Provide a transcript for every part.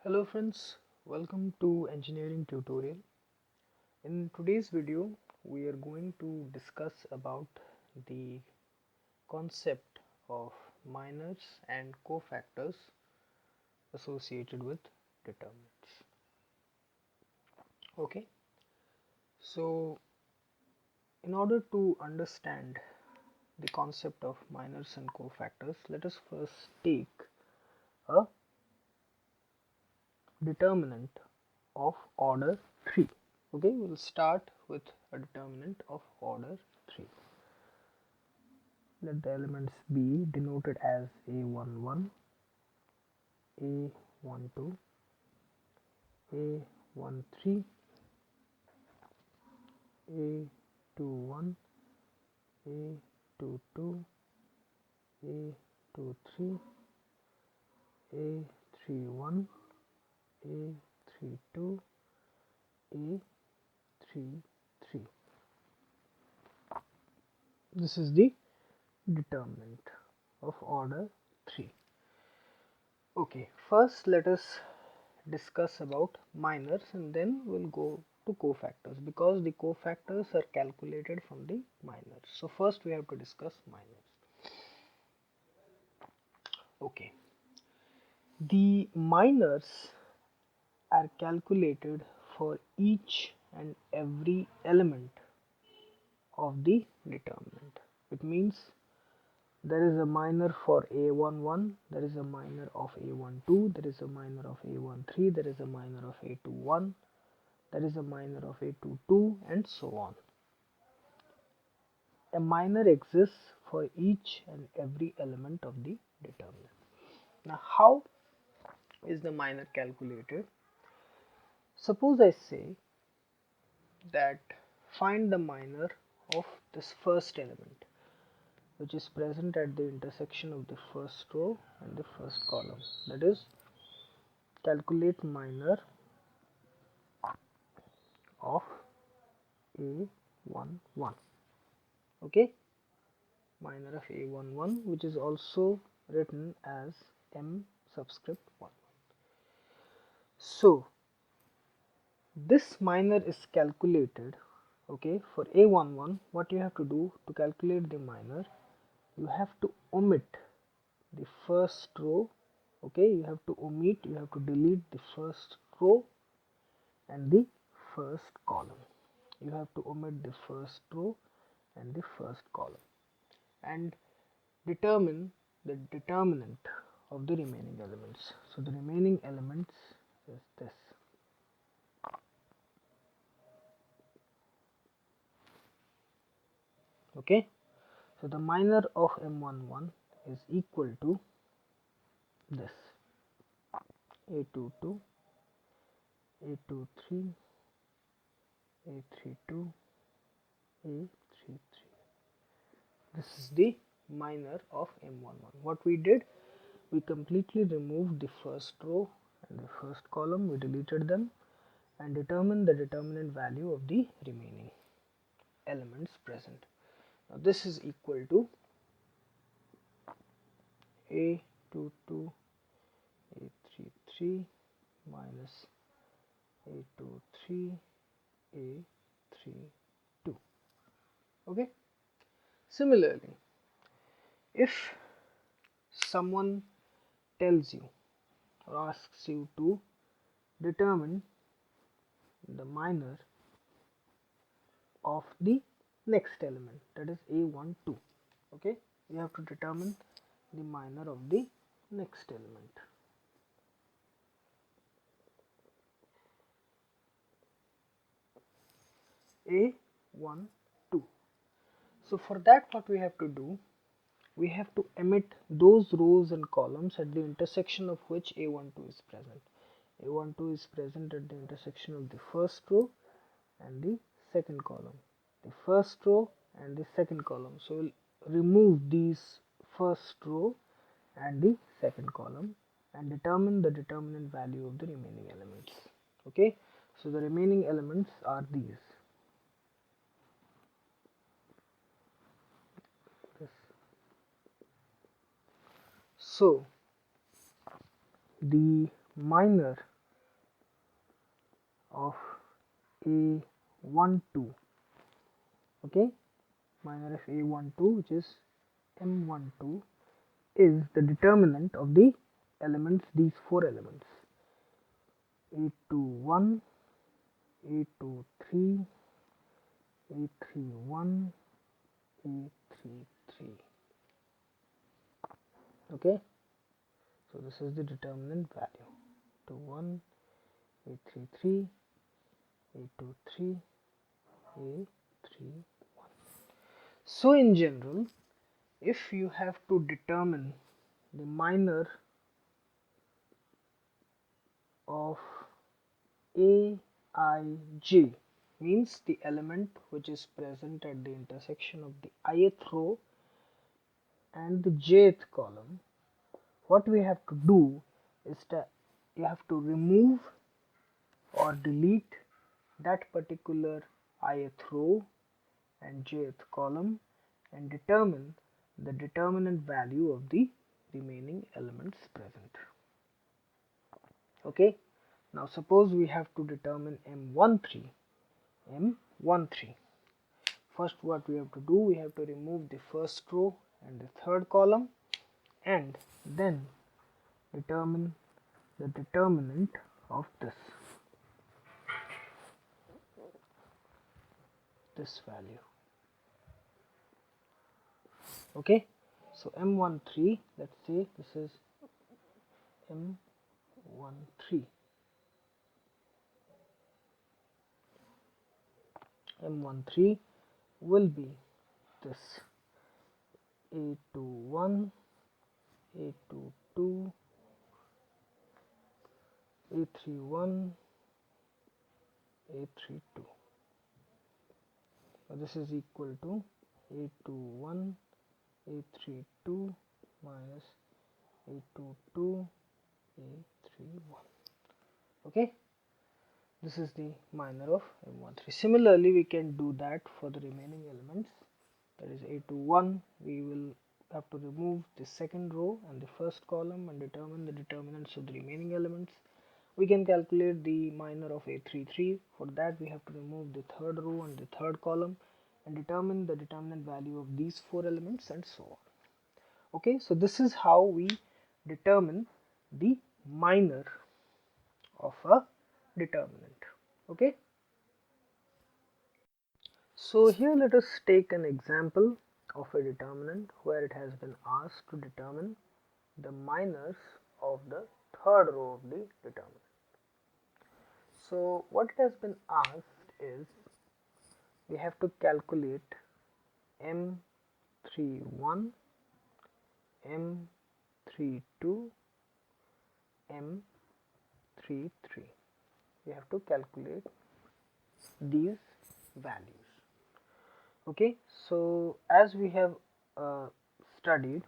Hello friends, welcome to engineering tutorial. In today's video we are going to discuss about the concept of minors and cofactors associated with determinants. Okay, so in order to understand the concept of minors and cofactors, let us first take a determinant of order 3. Okay, we will start with a determinant of order 3. Let the elements be denoted as A11, A12, A13, A21, A22, A23, A31, A32, A33. This is the determinant of order 3. Okay, first let us discuss about minors and then we'll go to cofactors because the cofactors are calculated from the minors. So first we have to discuss minors. Okay, the minors are calculated for each and every element of the determinant. It means there is a minor for A11, there is a minor of A12, there is a minor of A13, there is a minor of A21, there is a minor of A22 and so on. A minor exists for each and every element of the determinant. Now how is the minor calculated? Suppose I say that find the minor of this first element which is present at the intersection of the first row and the first column, that is calculate minor of A11. Okay, minor of A11 which is also written as M subscript 1. So this minor is calculated. Okay, for A11 what you have to do to calculate the minor, you have to omit the first row. Okay, you have to delete the first row and the first column. You have to omit the first row and the first column and determine the determinant of the remaining elements. So the remaining elements is this. Okay, so the minor of M11 is equal to this: A22, A23, A32, A33. This is the minor of M11. What we did, we completely removed the first row and the first column, we deleted them and determined the determinant value of the remaining elements present. Now this is equal to A22, A33 minus A23, A32. Okay. Similarly, if someone tells you or asks you to determine the minor of the next element, that is A12. Okay, you have to determine the minor of the next element. A12. So for that what we have to do, we have to omit those rows and columns at the intersection of which A12 is present. A12 is present at the intersection of the first row and the second column, the first row and the second column. So we'll remove these first row and the second column and determine the determinant value of the remaining elements. Okay, so the remaining elements are these. So the minor of A12. Okay, minor of A12, which is M12, is the determinant of the elements, these four elements: A21, A23, A31, A33. Okay, so this is the determinant value: A21, A33, A23, A31. So in general, if you have to determine the minor of Aij, means the element which is present at the intersection of the ith row and the jth column, what we have to do is that you have to remove or delete that particular ith row and jth column and determine the determinant value of the remaining elements present. Okay, now suppose we have to determine M13. First, what we have to do, we have to remove the first row and the third column and then determine the determinant of this value. Okay, so M13, let's say this is M13. M13 will be this: A21, A22, A31, A32. So this is equal to A21, A32 minus A22, A31. Okay, this is the minor of M13. Similarly, we can do that for the remaining elements. That is A21, we will have to remove the second row and the first column and determine the determinants of the remaining elements. We can calculate the minor of A33. For that, we have to remove the third row and the third column and determine the determinant value of these four elements, and so on. Okay, so this is how we determine the minor of a determinant. Okay, so here let us take an example of a determinant where it has been asked to determine the minors of the third row of the determinant. So what it has been asked is, we have to calculate M31, M32, M33. We have to calculate these values. Okay, so as we have studied,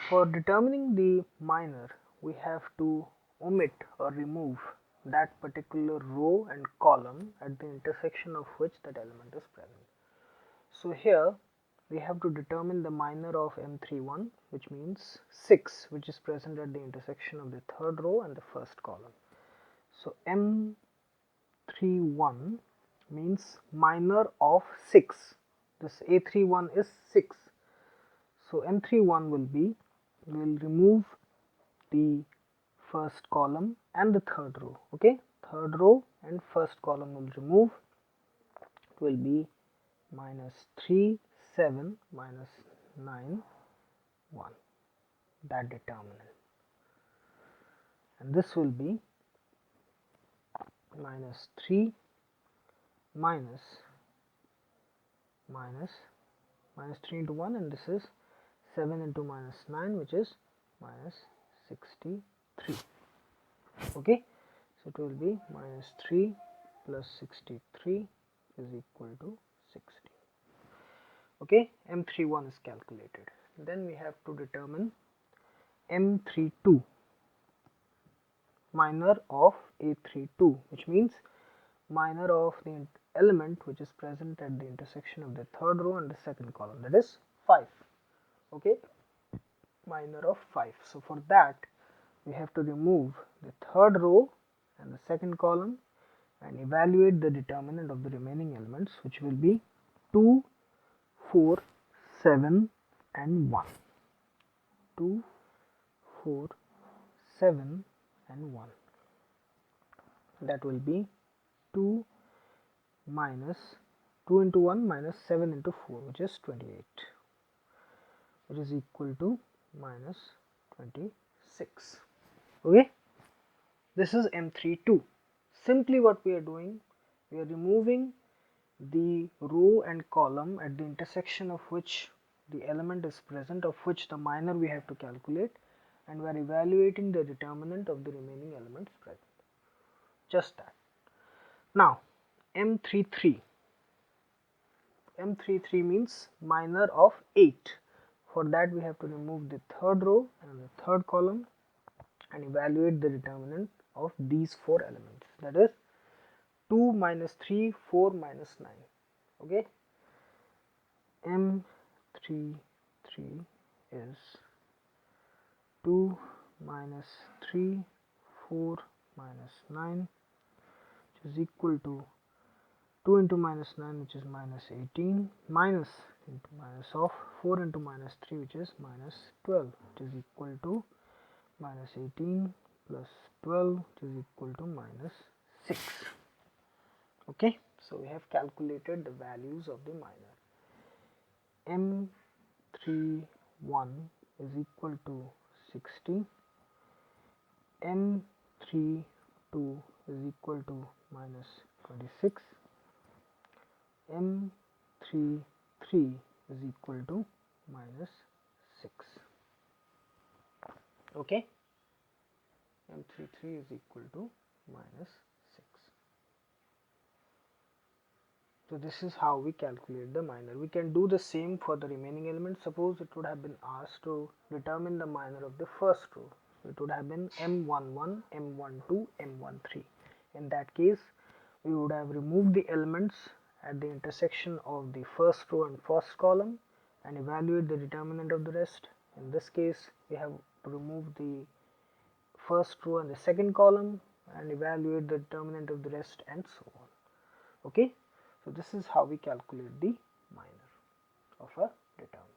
for determining the minor, we have to omit or remove that particular row and column at the intersection of which that element is present. So here we have to determine the minor of M31, which means 6, which is present at the intersection of the third row and the first column. So M31 means minor of 6. This A31 is 6. So M31 will be, we will remove the first column and the third row. Okay, third row and first column will remove. It will be minus 3, 7 minus 9, 1, that determinant. And this will be minus 3 minus 3 into 1, and this is 7 into minus 9, which is minus 63. Okay, so it will be minus 3 plus 63 is equal to 60. Okay, M31 is calculated. Then we have to determine M32, minor of A32, which means minor of the element which is present at the intersection of the third row and the second column, that is 5. Okay, minor of 5. So for that, we have to remove the third row and the second column and evaluate the determinant of the remaining elements, which will be 2, 4, 7 and 1. 2, 4, 7 and 1. That will be 2 minus 2 into 1 minus 7 into 4, which is 28, which is equal to minus 26. Okay, this is M32. Simply what we are doing, we are removing the row and column at the intersection of which the element is present, of which the minor we have to calculate, and we are evaluating the determinant of the remaining elements present. Just that. Now M33. M33 means minor of 8. For that we have to remove the third row and the third column and evaluate the determinant of these 4 elements, that is 2 minus 3, 4 minus 9. Okay, M33 is 2 minus 3, 4 minus 9, which is equal to 2 into minus 9, which is minus 18, minus into minus of 4 into minus 3, which is minus 12, which is equal to minus 18 plus 12, which is equal to minus 6. Okay, so we have calculated the values of the minor. M31 is equal to 60, M32 is equal to minus 26, M33 is equal to minus 6. Okay, M33 is equal to minus 6. So this is how we calculate the minor. We can do the same for the remaining elements. Suppose it would have been asked to determine the minor of the first row. It would have been M11, M12, M13. In that case, we would have removed the elements at the intersection of the first row and first column and evaluate the determinant of the rest. In this case, we have to remove the first row and the second column and evaluate the determinant of the rest, and so on. Okay, so this is how we calculate the minor of a determinant.